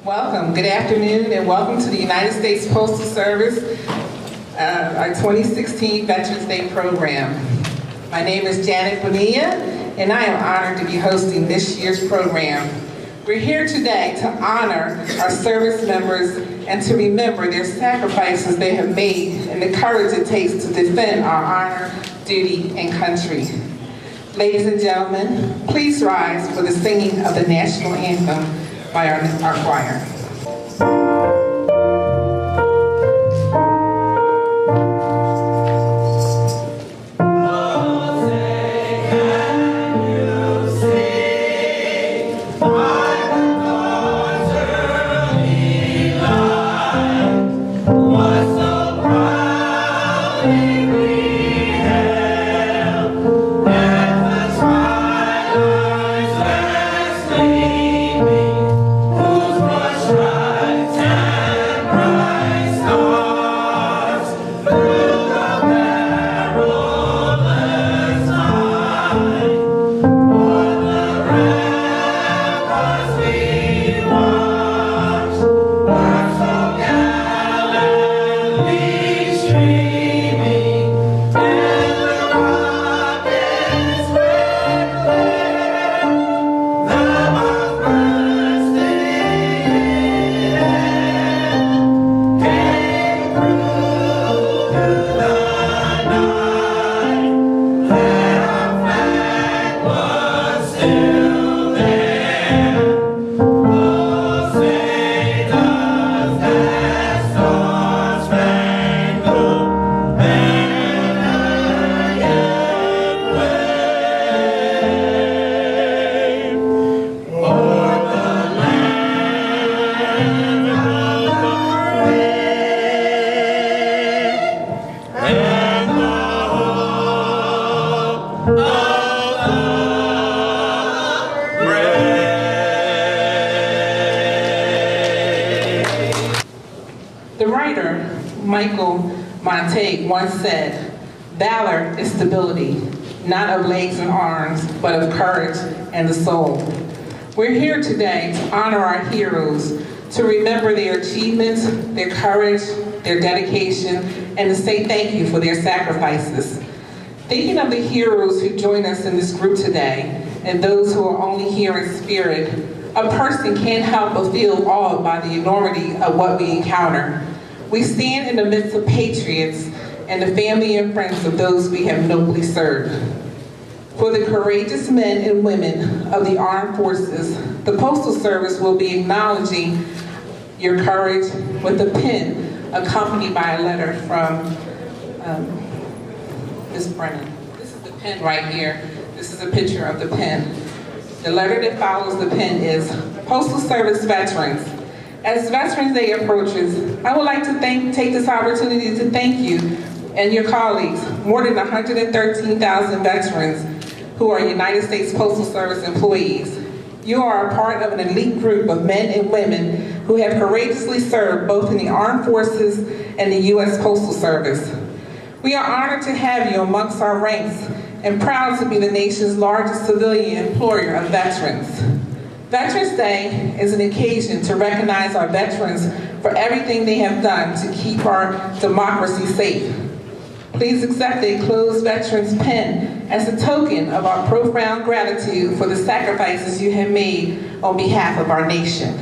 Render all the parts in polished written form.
Welcome, good afternoon, and welcome to the United States Postal Service, our 2016 Veterans Day program. My name is Janet Bonilla, and I am honored to be hosting this year's program. We're here today to honor our service members and to remember their sacrifices they have made and the courage it takes to defend our honor, duty, and country. Ladies and gentlemen, please rise for the singing of the national anthem by our choir. Once said, "Valor is stability, not of legs and arms, but of courage and the soul." We're here today to honor our heroes, to remember their achievements, their courage, their dedication, and to say thank you for their sacrifices. Thinking of the heroes who join us in this group today, and those who are only here in spirit, a person can't help but feel awed by the enormity of what we encounter. We stand in the midst of patriots and the family and friends of those we have nobly served. For the courageous men and women of the armed forces, the Postal Service will be acknowledging your courage with a pin accompanied by a letter from Ms. Brennan. This is the pen right here. This is a picture of the pen. The letter that follows the pen is, Postal Service Veterans. As Veterans Day approaches, I would like to take this opportunity to thank you and your colleagues, more than 113,000 veterans who are United States Postal Service employees. You are a part of an elite group of men and women who have courageously served both in the armed forces and the U.S. Postal Service. We are honored to have you amongst our ranks and proud to be the nation's largest civilian employer of veterans. Veterans Day is an occasion to recognize our veterans for everything they have done to keep our democracy safe. Please accept the enclosed veterans pen as a token of our profound gratitude for the sacrifices you have made on behalf of our nation.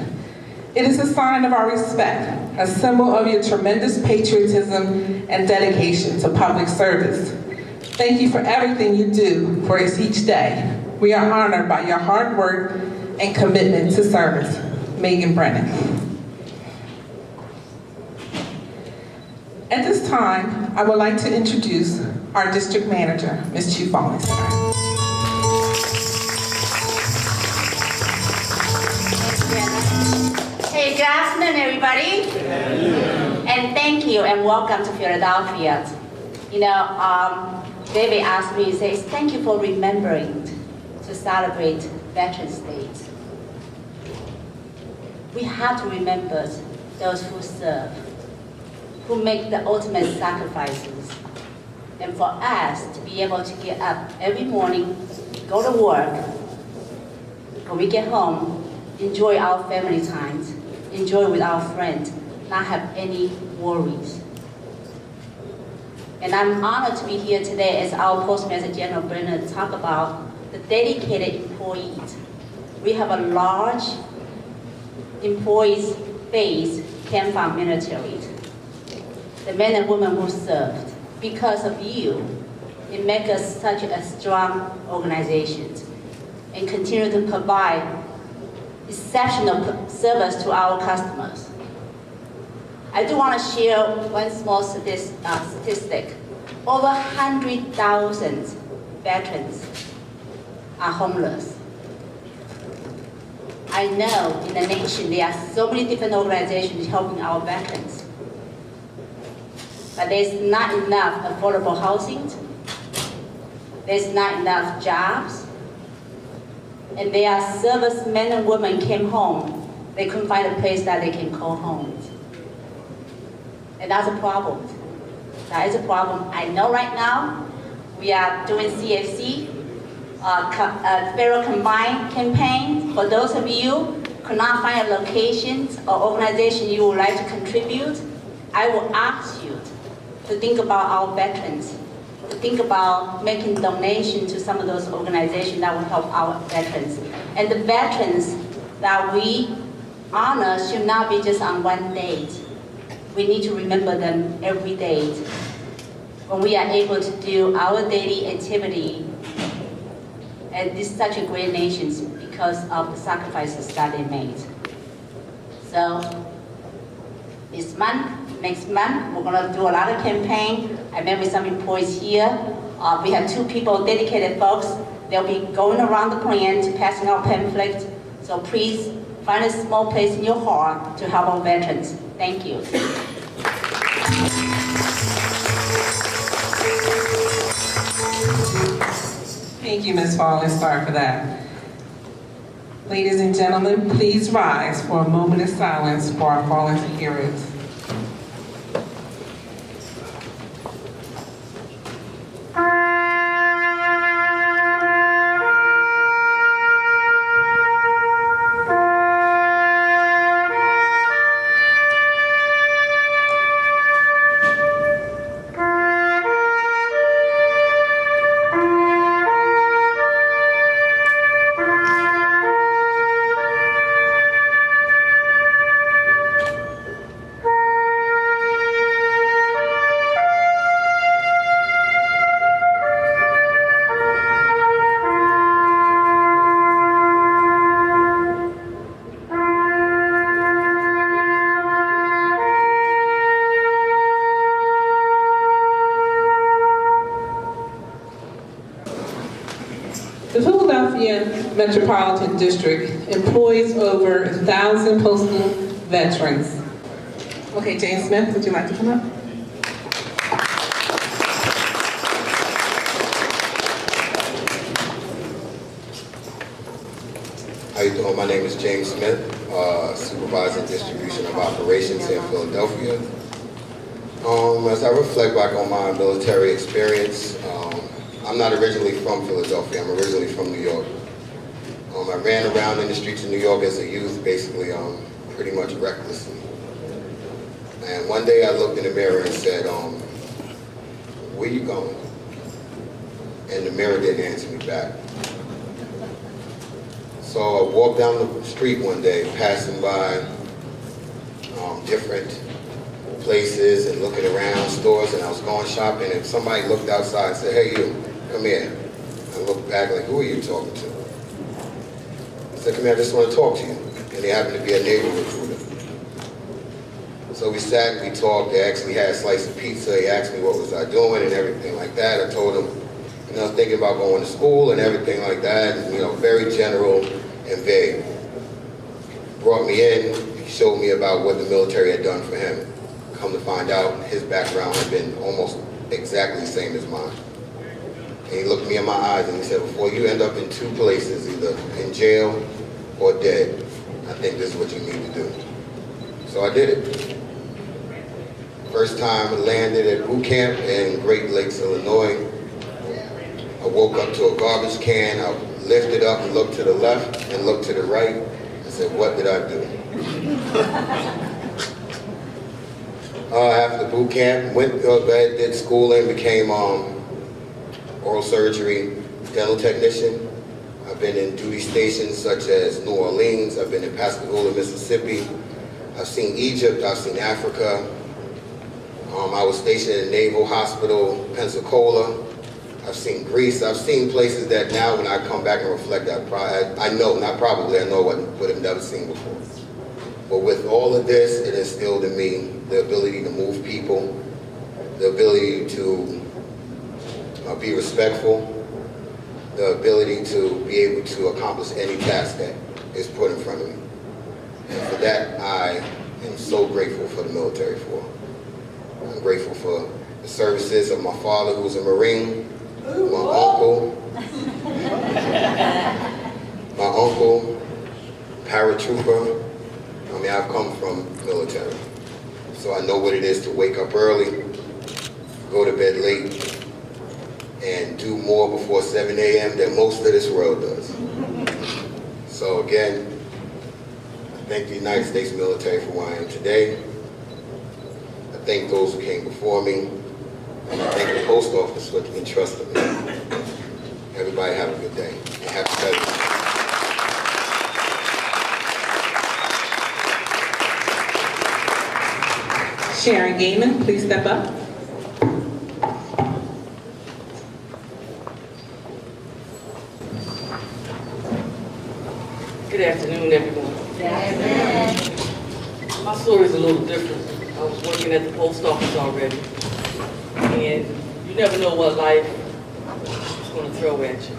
It is a sign of our respect, a symbol of your tremendous patriotism and dedication to public service. Thank you for everything you do for us each day. We are honored by your hard work and commitment to service. Megan Brennan. At this time, I would like to introduce our district manager, Ms. Phila. Hey, good afternoon, everybody. And thank you and welcome to Philadelphia. You know, David asked me, he says, thank you for remembering to celebrate Veterans Day. We have to remember those who serve, who make the ultimate sacrifices. And for us to be able to get up every morning, go to work, when we get home, enjoy our family times, enjoy with our friends, not have any worries. And I'm honored to be here today as our Postmaster General Brenner talk about the dedicated employees. We have a large employees base came from military. The men and women who served. Because of you, it makes us such a strong organization and continue to provide exceptional service to our customers. I do want to share one small statistic. Over 100,000 veterans are homeless. I know in the nation there are so many different organizations helping our veterans, but there's not enough affordable housing, there's not enough jobs, and there are servicemen and women came home, they couldn't find a place that they can call home. And that's a problem. That is a problem. I know right now we are doing CFC, Federal Combined campaign. For those of you who could not find a location or organization you would like to contribute, I will ask you to think about our veterans, to think about making donations to some of those organizations that will help our veterans. And the veterans that we honor should not be just on one date. We need to remember them every day when we are able to do our daily activity. And this is such a great nation because of the sacrifices that they made. So this month, next month, we're going to do a lot of campaign. I met with some employees here. We have 2 people, dedicated folks. They'll be going around the plant, passing out pamphlets. So please find a small place in your heart to help our veterans. Thank you. Thank you, Ms. Fallen Star, for that. Ladies and gentlemen, please rise for a moment of silence for our fallen heroes. The Philadelphia Metropolitan District employs over 1,000 postal veterans. Okay, Jane Smith, would you like to come up? How you doing? My name is James Smith, supervising distribution of operations here in Philadelphia. As I reflect back on my military experience, I'm not originally from Philadelphia. I'm originally from New York. I ran around in the streets of New York as a youth, basically pretty much recklessly. And one day I looked in the mirror and said, where you going? And the mirror didn't answer me back. So I walked down the street one day, passing by different places and looking around stores, and I was going shopping, and somebody looked outside and said, hey, you, come here. I looked back like, who are you talking to? I said, come here, I just want to talk to you. And they happened to be a Navy recruiter. So we sat, we talked, they actually had a slice of pizza, he asked me what was I doing and everything like that. I told him, I was thinking about going to school and everything like that, and, very general and vague. Brought me in, he showed me about what the military had done for him. Come to find out, his background had been almost exactly the same as mine. And he looked me in my eyes and he said, before you end up in 2 places, either in jail or dead, I think this is what you need to do. So I did it. First time I landed at boot camp in Great Lakes, Illinois. I woke up to a garbage can. I lifted up and looked to the left and looked to the right. I said, what did I do? After boot camp, did schooling, became oral surgery dental technician. I've been in duty stations such as New Orleans. I've been in Pascagoula, Mississippi. I've seen Egypt. I've seen Africa. I was stationed at Naval Hospital, Pensacola. I've seen Greece. I've seen places that now when I come back and reflect, I know, not probably, I know what I've never seen before. But with all of this, it instilled in me the ability to move people, the ability to be respectful, the ability to be able to accomplish any task that is put in front of me. And for that, I am so grateful for the military for. I'm grateful for the services of my father, who's a Marine, my uncle, paratrooper. I mean, I've come from military, so I know what it is to wake up early, go to bed late, and do more before 7 a.m. than most of this world does. So again, I thank the United States military for where I am today. I thank those who came before me, and I thank the post office for entrusting me. Everybody have a good day, and happy Veterans Day. Sharon Gaiman, please step up. Good afternoon, everyone. My story is a little different. I was working at the post office already, and you never know what life is going to throw at you.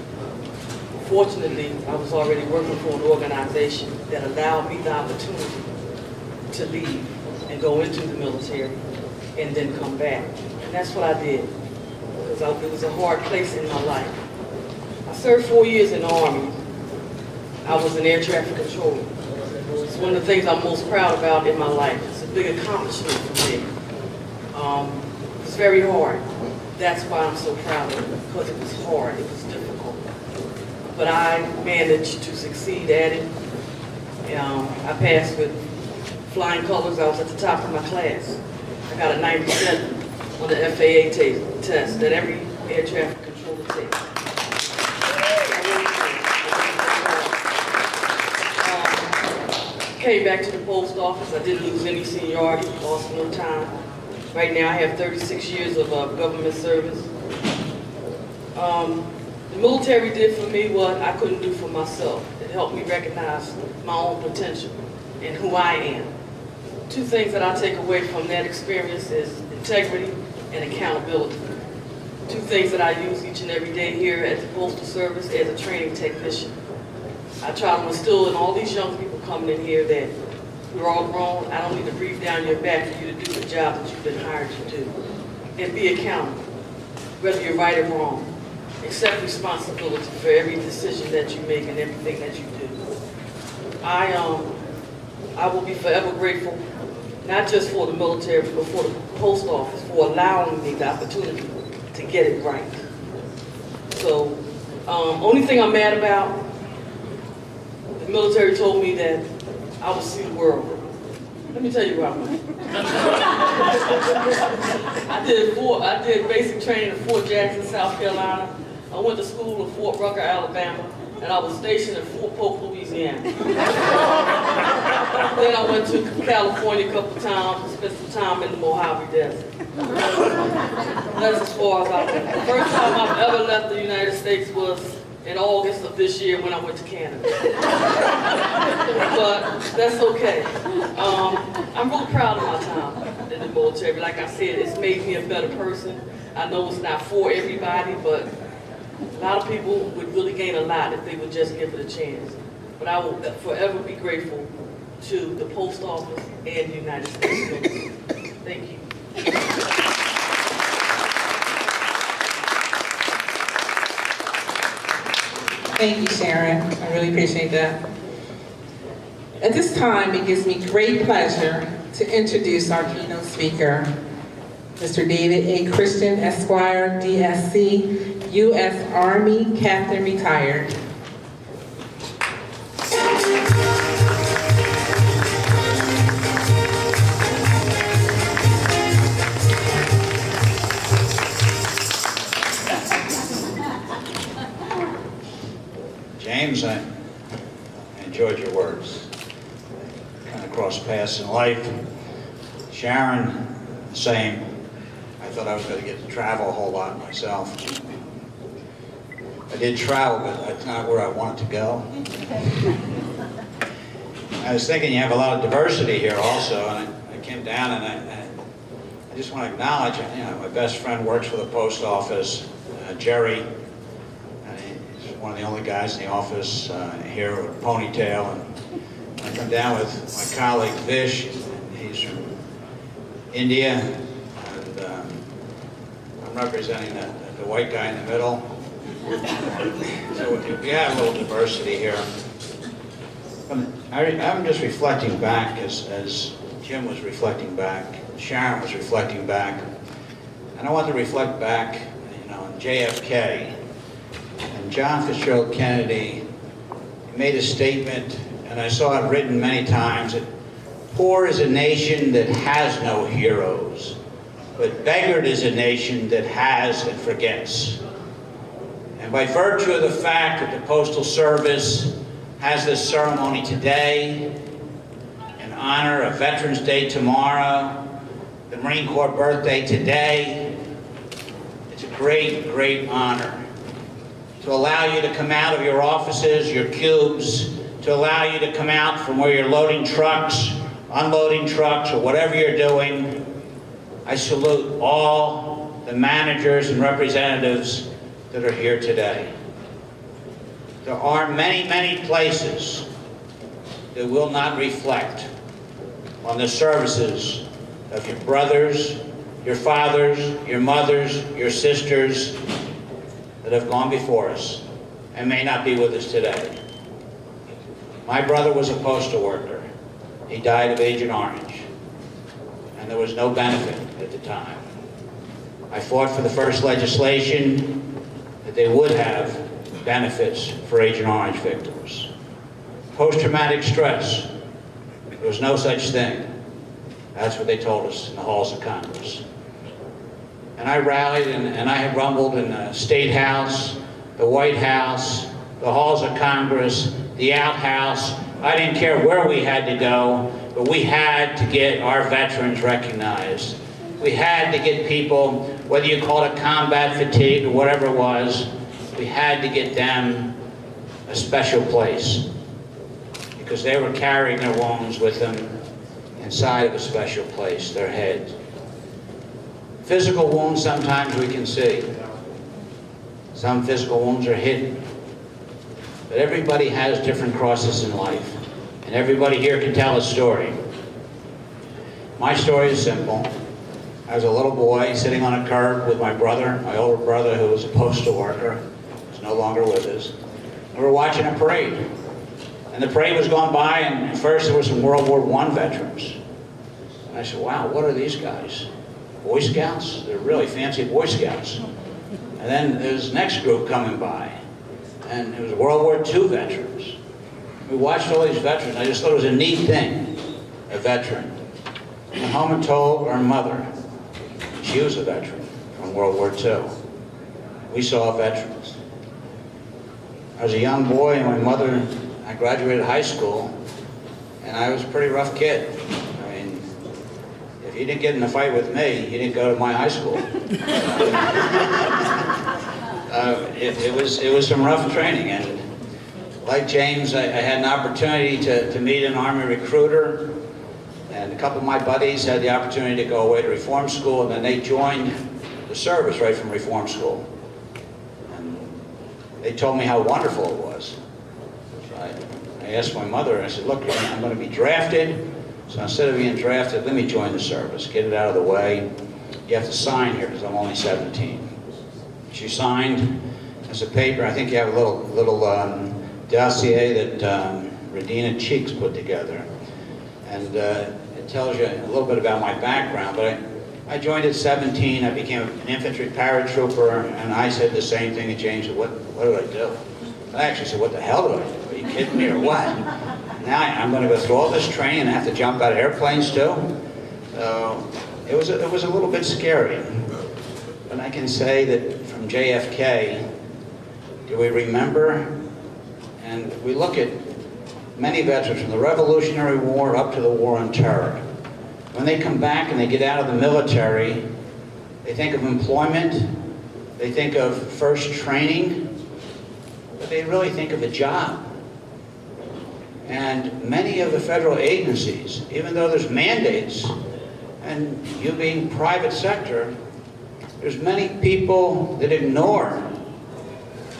Fortunately, I was already working for an organization that allowed me the opportunity to leave and go into the military and then come back. And that's what I did, because it was a hard place in my life. I served 4 years in the Army. I was an air traffic controller. It's one of the things I'm most proud about in my life. It's a big accomplishment for me. It's very hard. That's why I'm so proud of it, because it was hard, it was difficult. But I managed to succeed at it. I passed with flying colors. I was at the top of my class. I got a 97 on the FAA test that every air traffic controller takes. Came back to the post office. I didn't lose any seniority, lost no time. Right now I have 36 years of government service. The military did for me what I couldn't do for myself. It helped me recognize my own potential and who I am. Two things that I take away from that experience is integrity and accountability. Two things that I use each and every day here at the Postal Service as a training technician. I try to instill in all these young people coming in here that we're all grown. I don't need to breathe down your back for you to do the job that you've been hired to do. And be accountable, whether you're right or wrong. Accept responsibility for every decision that you make and everything that you do. I will be forever grateful, not just for the military, but for the post office for allowing me the opportunity to get it right. So, only thing I'm mad about, the military told me that I would see the world. Let me tell you where I went. I did basic training at Fort Jackson, South Carolina. I went to school in Fort Rucker, Alabama, and I was stationed in Fort Polk, Louisiana. Then I went to California a couple times and spent some time in the Mojave Desert. That's as far as I went. The first time I've ever left the United States was in August of this year when I went to Canada. But that's okay. I'm really proud of my time in the military. Like I said, it's made me a better person. I know it's not for everybody, but a lot of people would really gain a lot if they would just give it a chance. But I will forever be grateful to the post office and the United States military. Thank you. Thank you, Sharon. I really appreciate that. At this time, it gives me great pleasure to introduce our keynote speaker, Mr. David A. Christian, Esquire, DSC, U.S. Army Captain Retired. to cross paths in life. Sharon, the same. I thought I was going to get to travel a whole lot myself. I did travel, but that's not where I wanted to go. I was thinking you have a lot of diversity here also, and I came down and I just want to acknowledge, my best friend works for the post office, Jerry, and he's one of the only guys in the office here with a ponytail. And I come down with my colleague Vish, he's from India, and I'm representing the white guy in the middle. So we have a little diversity here. I'm just reflecting back as Jim was reflecting back, Sharon was reflecting back, and I want to reflect back, on JFK. And John Fitzgerald Kennedy made a statement, and I saw it written many times, that poor is a nation that has no heroes, but beggared is a nation that has and forgets. And by virtue of the fact that the Postal Service has this ceremony today, in honor of Veterans Day tomorrow, the Marine Corps birthday today, it's a great, great honor to allow you to come out of your offices, your cubes, to allow you to come out from where you're loading trucks, unloading trucks, or whatever you're doing. I salute all the managers and representatives that are here today. There are many, many places that will not reflect on the services of your brothers, your fathers, your mothers, your sisters that have gone before us and may not be with us today. My brother was a postal worker. He died of Agent Orange, and there was no benefit at the time. I fought for the first legislation that they would have benefits for Agent Orange victims. Post-traumatic stress, there was no such thing. That's what they told us in the halls of Congress. And I rallied and I had rumbled in the State House, the White House, the halls of Congress, the outhouse. I didn't care where we had to go, but we had to get our veterans recognized. We had to get people, whether you call it combat fatigue or whatever it was, we had to get them a special place because they were carrying their wounds with them inside of a special place, their head. Physical wounds sometimes we can see. Some physical wounds are hidden. But everybody has different crosses in life, and everybody here can tell a story. My story is simple. I was a little boy sitting on a curb with my brother, my older brother, who was a postal worker. He's no longer with us. We were watching a parade. And the parade was going by, and at first there were some World War I veterans. And I said, wow, what are these guys? Boy Scouts? They're really fancy Boy Scouts. And then there's the next group coming by. And it was World War II veterans. We watched all these veterans. I just thought it was a neat thing, a veteran. I went home and told our mother. She was a veteran from World War II. We saw veterans. I was a young boy, and my mother, I graduated high school, and I was a pretty rough kid. I mean, if you didn't get in a fight with me, you didn't go to my high school. It was some rough training, and like James, I had an opportunity to meet an Army recruiter, and a couple of my buddies had the opportunity to go away to reform school, and then they joined the service right from reform school. And they told me how wonderful it was. So I asked my mother, and I said, look, I'm going to be drafted, so instead of being drafted, let me join the service, get it out of the way. You have to sign here, because I'm only 17. She signed as a paper. I think you have a little dossier that Radina Cheeks put together. And it tells you a little bit about my background, but I joined at 17. I became an infantry paratrooper, and I said the same thing to James. What do I do? I actually said, what the hell do I do? Are you kidding me or what? Now I'm going to go through all this training and have to jump out of airplanes too? It was a little bit scary. But I can say that from JFK, do we remember? And we look at many veterans from the Revolutionary War up to the War on Terror. When they come back and they get out of the military, they think of employment, they think of first training, but they really think of a job. And many of the federal agencies, even though there's mandates, and you being private sector, there's many people that ignore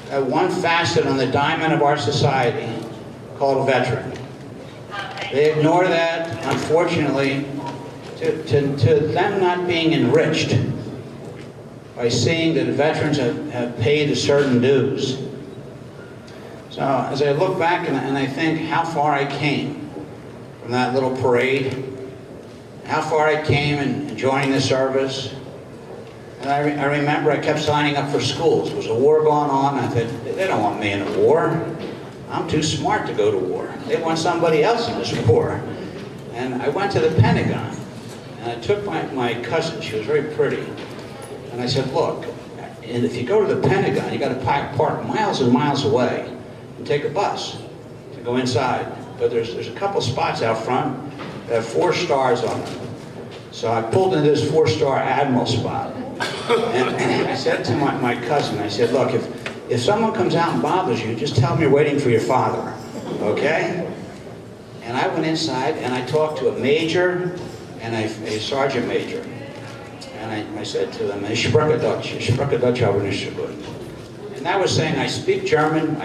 that one facet on the diamond of our society called a veteran. They ignore that, unfortunately, to them not being enriched by seeing that veterans have paid a certain dues. So as I look back and I think how far I came from that little parade, how far I came in joining the service, and I remember I kept signing up for schools. There was a war going on, and I thought, they don't want me in a war. I'm too smart to go to war. They want somebody else in this war. And I went to the Pentagon, and I took my cousin, she was very pretty, and I said, look, and if you go to the Pentagon, you got to park miles and miles away and take a bus to go inside. But there's a couple spots out front that have 4 stars on them. So I pulled into this 4-star Admiral spot. And I said to my cousin, I said, look, if someone comes out and bothers you, just tell them you're waiting for your father, okay? And I went inside and I talked to a major and a sergeant major. And I said to them, ich spreche Deutsch, aber nicht so gut. And that was saying, I speak German,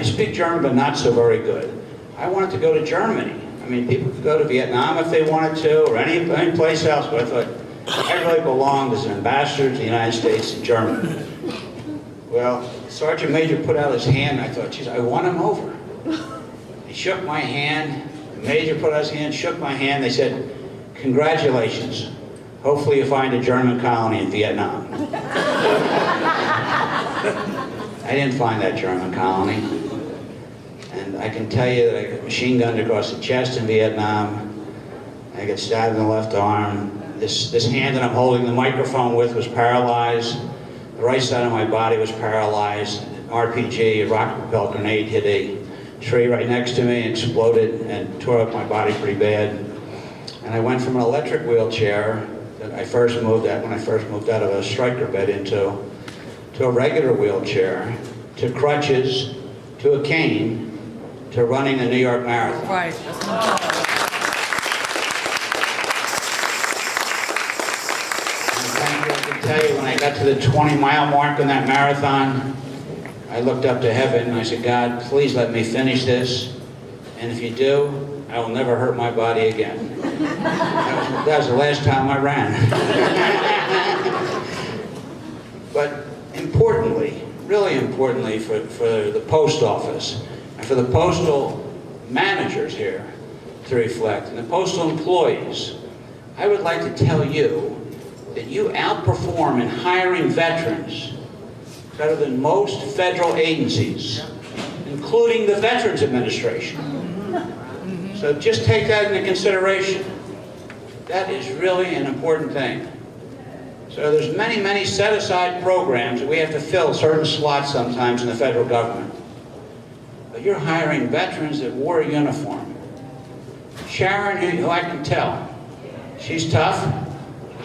but not so very good. I wanted to go to Germany. I mean, people could go to Vietnam if they wanted to, or any place else, but I thought, I really belonged as an ambassador to the United States in Germany. Well, Sergeant Major put out his hand, and I thought, geez, I won him over. He shook my hand, the Major put out his hand, shook my hand, they said, congratulations. Hopefully you find a German colony in Vietnam. I didn't find that German colony. And I can tell you that I got machine gunned across the chest in Vietnam. I got stabbed in the left arm. This hand that I'm holding the microphone with was paralyzed. The right side of my body was paralyzed. An RPG, a rocket-propelled grenade, hit a tree right next to me, exploded, and tore up my body pretty bad. And I went from an electric wheelchair that I first moved out of a striker bed into a regular wheelchair, to crutches, to a cane, to running the New York Marathon. Right. I can tell you, when I got to the 20-mile mark in that marathon, I looked up to heaven and I said, God, please let me finish this. And if you do, I will never hurt my body again. That was the last time I ran. But importantly, really importantly for the post office and for the postal managers here to reflect, and the postal employees, I would like to tell you that you outperform in hiring veterans better than most federal agencies, including the Veterans Administration. So just take that into consideration. That is really an important thing. So there's many, many set-aside programs that we have to fill certain slots sometimes in the federal government. But you're hiring veterans that wore a uniform. Sharon, who I can tell, she's tough.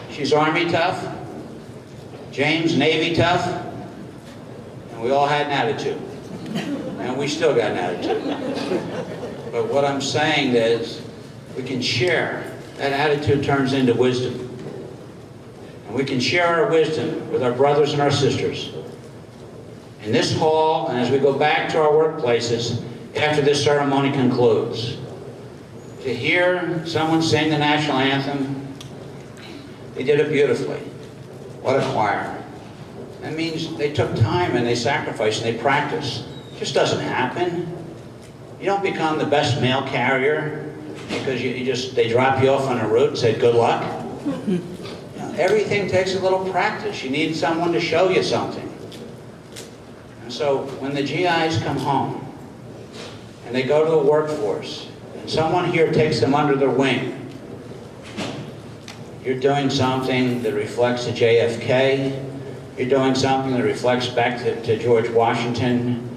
She's Army tough. James, Navy tough. And we all had an attitude. And we still got an attitude. But what I'm saying is, we can share. That attitude turns into wisdom. And we can share our wisdom with our brothers and our sisters in this hall, and as we go back to our workplaces after this ceremony concludes. To hear someone sing the national anthem, they did it beautifully. What a choir. That means they took time and they sacrificed and they practiced. It just doesn't happen. You don't become the best mail carrier because they drop you off on a route and say good luck. You know, everything takes a little practice. You need someone to show you something. And so when the GIs come home and they go to the workforce and someone here takes them under their wing, you're doing something that reflects to JFK. You're doing something that reflects back to George Washington.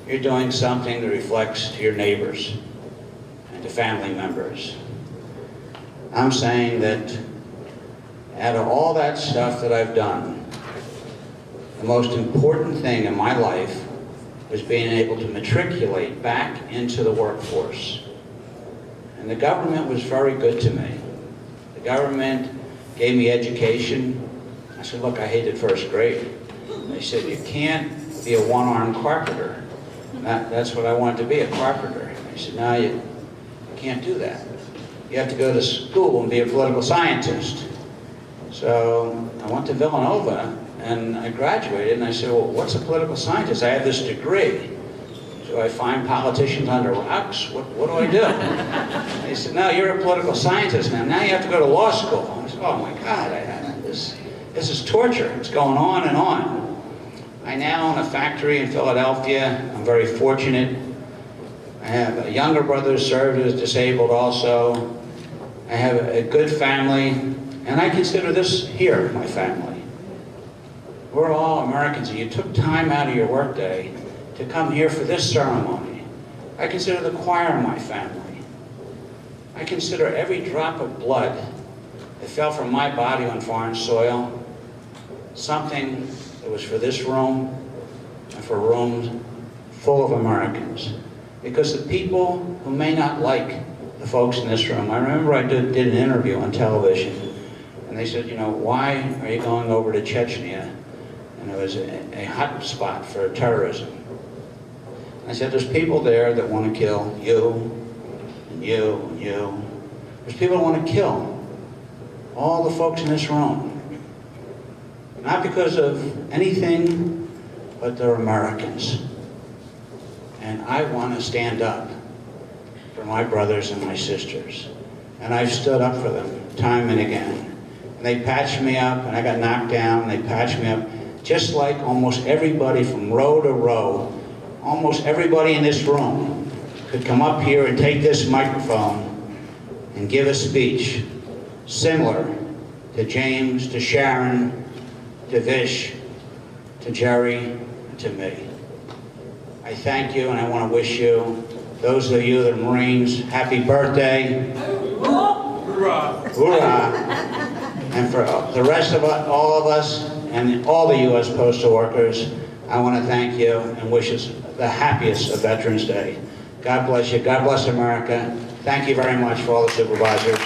You're doing something that reflects to your neighbors and to family members. I'm saying that out of all that stuff that I've done, the most important thing in my life was being able to matriculate back into the workforce. And the government was very good to me. The government gave me education. I said, look, I hated first grade. They said, you can't be a one-armed carpenter. That's what I wanted to be, a carpenter. I said, no, you can't do that. You have to go to school and be a political scientist. So I went to Villanova and I graduated, and I said, well, what's a political scientist? I have this degree. Do I find politicians under rocks? What do I do? They said, no, you're a political scientist now. Now you have to go to law school. I said, oh my God, this is torture. It's going on and on. I now own a factory in Philadelphia. I'm very fortunate. I have a younger brother who served as disabled also. I have a good family, and I consider this here my family. We're all Americans, and you took time out of your workday to come here for this ceremony. I consider the choir my family. I consider every drop of blood that fell from my body on foreign soil something that was for this room and for rooms full of Americans. Because the people who may not like the folks in this room, I remember I did an interview on television, and they said, you know, why are you going over to Chechnya? And it was a hot spot for terrorism. I said, there's people there that want to kill you, and you, and you. There's people that want to kill all the folks in this room. Not because of anything, but they're Americans. And I want to stand up for my brothers and my sisters. And I've stood up for them time and again. And they patched me up, and I got knocked down, and they patched me up. Just like almost everybody from row to row, almost everybody in this room could come up here and take this microphone and give a speech similar to James, to Sharon, to Vish, to Jerry, and to me. I thank you, and I want to wish you, those of you that are Marines, happy birthday. Hoorah! Hoorah! And for the rest of us, all of us, and all the U.S. Postal Workers, I want to thank you and wish us the happiest of Veterans Day. God bless you. God bless America. Thank you very much for all the supervisors.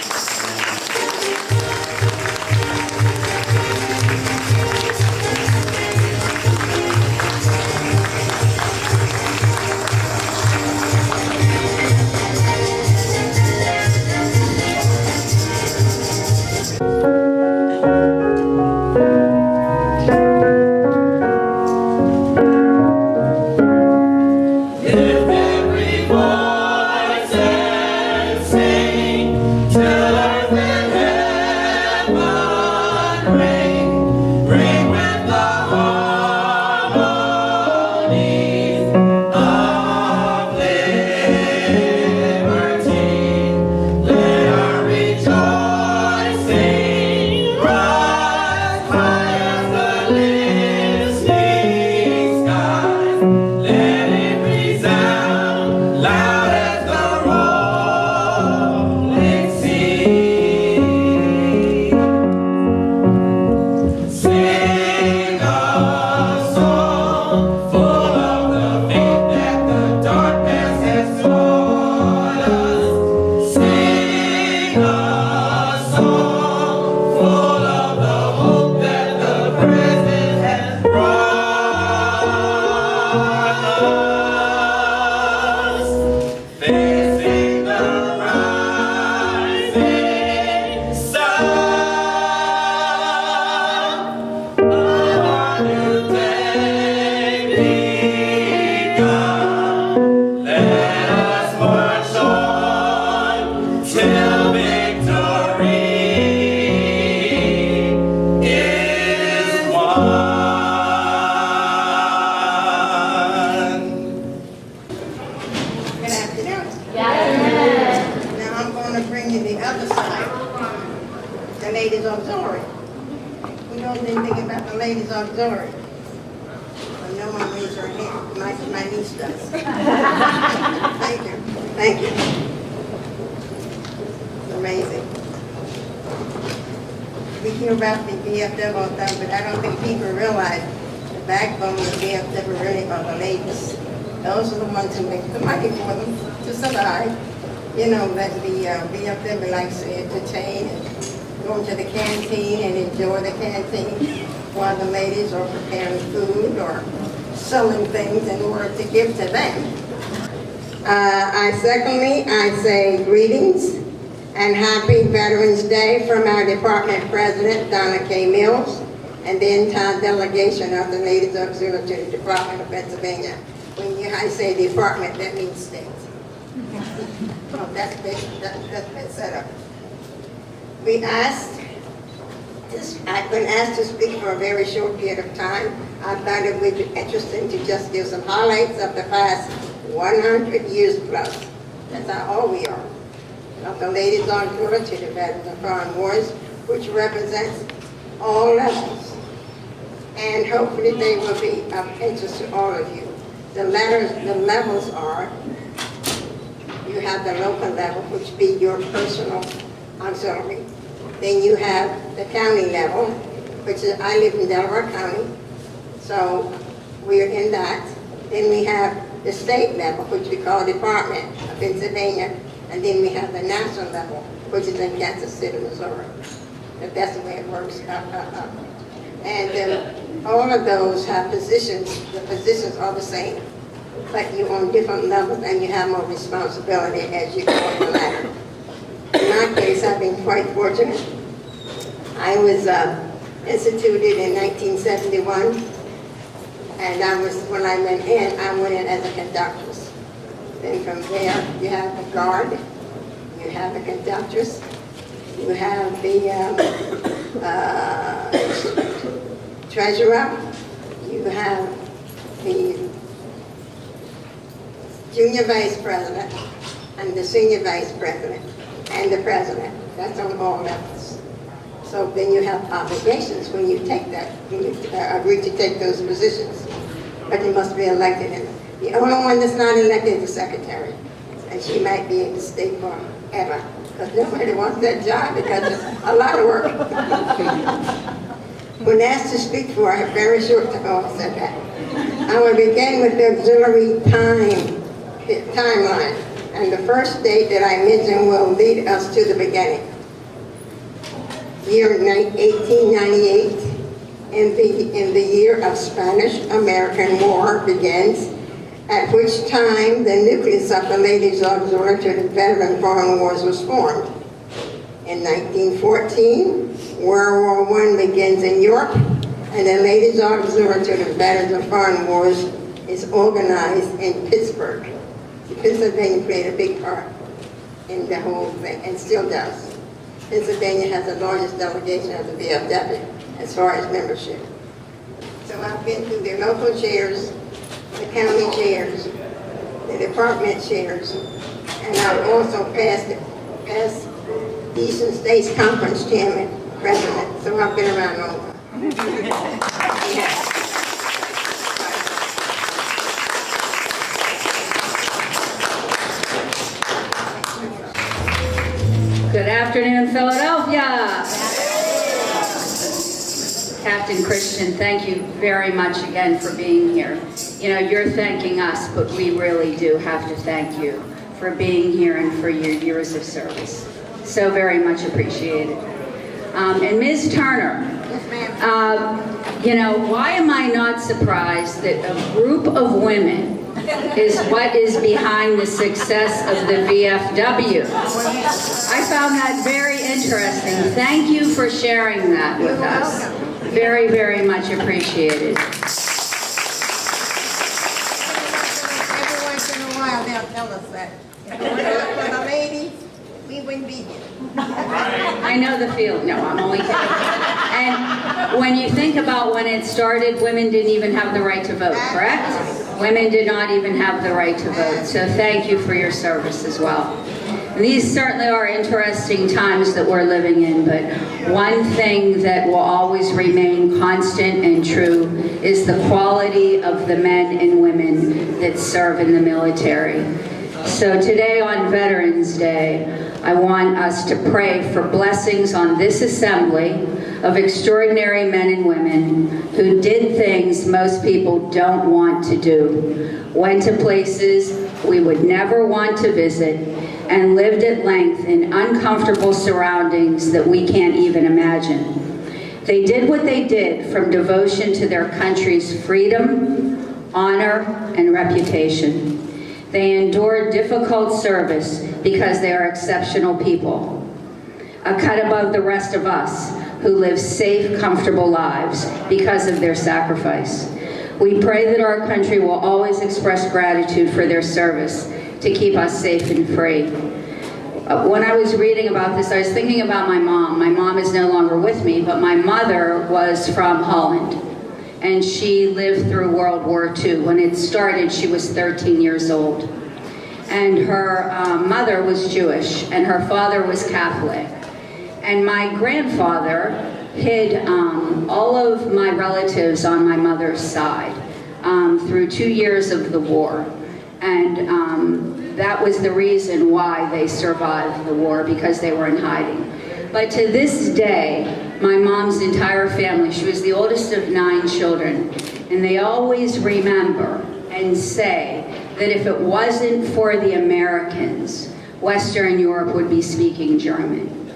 Auxiliary. I know my raise her hand. My niece does. Thank you. Thank you. amazing. We hear about the VFW all the time, but I don't think people realize the backbone of the VFW really are the ladies. Those are the ones who make the money for them to survive. You know, that the VFW likes to entertain and go into the canteen and enjoy the canteen while the ladies are preparing food or selling things in order to give to them. Secondly, I say greetings and happy Veterans Day from our department president, Donna K. Mills, and the entire delegation of the Ladies Auxiliary to the Department of Pennsylvania. When I say department, that means state. Oh, that's been set up. I've been asked to speak for a very short period of time. I thought it would be interesting to just give some highlights of the past 100 years plus. That's how old we are. Of the Ladies Auxiliary to the Veterans of Foreign Wars, which represents all levels. And hopefully they will be of interest to all of you. The levels are, you have the local level, which be your personal auxiliary. Then you have the county level, which is, I live in Delaware County, so we're in that. Then we have the state level, which we call Department of Pennsylvania, and then we have the national level, which is in Kansas City, Missouri. That's the way it works. And all of those have positions. The positions are the same, but you're on different levels and you have more responsibility as you go on the ladder. In my case, I've been quite fortunate. I was instituted in 1971, and when I went in as a conductress. Then from there, you have the guard, you have the conductress, you have the treasurer, you have the junior vice president, and the senior vice president, and the president. That's on all levels. So then you have obligations when you take that, when you agree to take those positions. But you must be elected. And the only one that's not elected is the secretary. And she might be in the state forever. Because nobody wants that job because it's a lot of work. When asked to speak for a very short time, I said that. I will begin with the auxiliary timeline. And the first date that I mentioned will lead us to the beginning. Year 1898, in the year of Spanish-American War begins, at which time the nucleus of the Ladies Auxiliary to the Veteran Foreign Wars was formed. In 1914, World War I begins in Europe, and the Ladies Auxiliary to the Veterans of Foreign Wars is organized in Pittsburgh. Pennsylvania played a big part in the whole thing, and still does. Pennsylvania has the largest delegation of the VFW as far as membership. So I've been through the local chairs, the county chairs, the department chairs, and I've also passed Eastern States Conference Chairman, President, so I've been around all over. Good afternoon, Philadelphia. Captain Christian, thank you very much again for being here. You know, you're thanking us, but we really do have to thank you for being here and for your years of service. So very much appreciated. And Ms. Turner, you know, why am I not surprised that a group of women is what is behind the success of the VFW? I found that very interesting. Thank you for sharing that with us. Very, very much appreciated. Every once in a while, they'll tell us that. If it weren't for the ladies, we wouldn't be here. I know the feeling. No, I'm only kidding. And when you think about when it started, women didn't even have the right to vote, correct? Women did not even have the right to vote. So thank you for your service as well. And these certainly are interesting times that we're living in, but one thing that will always remain constant and true is the quality of the men and women that serve in the military. So today on Veterans Day, I want us to pray for blessings on this assembly of extraordinary men and women who did things most people don't want to do, went to places we would never want to visit, and lived at length in uncomfortable surroundings that we can't even imagine. They did what they did from devotion to their country's freedom, honor, and reputation. They endured difficult service because they are exceptional people, a cut above the rest of us who live safe, comfortable lives because of their sacrifice. We pray that our country will always express gratitude for their service to keep us safe and free. When I was reading about this, I was thinking about my mom. My mom is no longer with me, but my mother was from Holland, and she lived through World War II. When it started, she was 13 years old. And her mother was Jewish, and her father was Catholic. And my grandfather hid all of my relatives on my mother's side through 2 years of the war. And that was the reason why they survived the war, because they were in hiding. But to this day, my mom's entire family, she was the oldest of 9 children, and they always remember and say that if it wasn't for the Americans, Western Europe would be speaking German.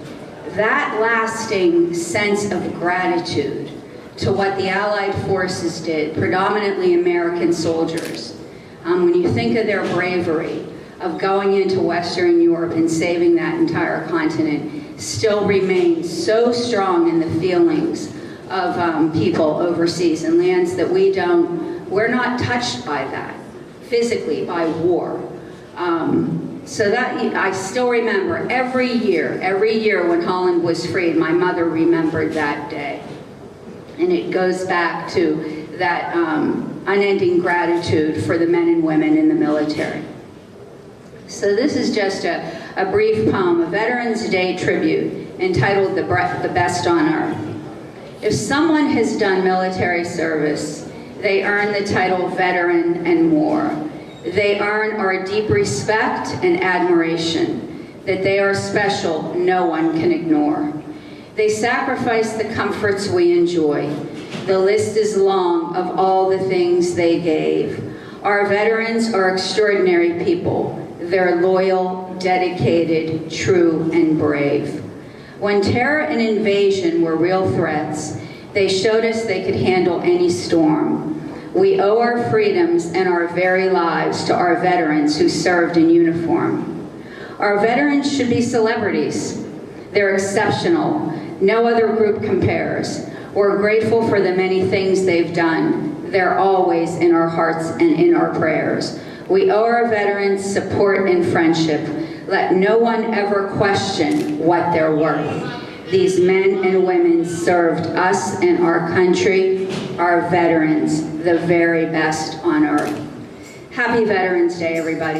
That lasting sense of gratitude to what the Allied forces did, predominantly American soldiers, when you think of their bravery of going into Western Europe and saving that entire continent, still remains so strong in the feelings of people overseas in lands that we're not touched by that, physically, by war. So that, I still remember every year when Holland was freed, my mother remembered that day. And it goes back to that unending gratitude for the men and women in the military. So this is just a brief poem, a Veterans Day tribute entitled The Best on Earth. If someone has done military service, they earn the title veteran and more. They earn our deep respect and admiration, that they are special, no one can ignore. They sacrifice the comforts we enjoy. The list is long of all the things they gave. Our veterans are extraordinary people. They're loyal, dedicated, true, and brave. When terror and invasion were real threats, they showed us they could handle any storm. We owe our freedoms and our very lives to our veterans who served in uniform. Our veterans should be celebrities. They're exceptional. No other group compares. We're grateful for the many things they've done. They're always in our hearts and in our prayers. We owe our veterans support and friendship. Let no one ever question what they're worth. These men and women served us and our country, our veterans, the very best on earth. Happy Veterans Day, everybody.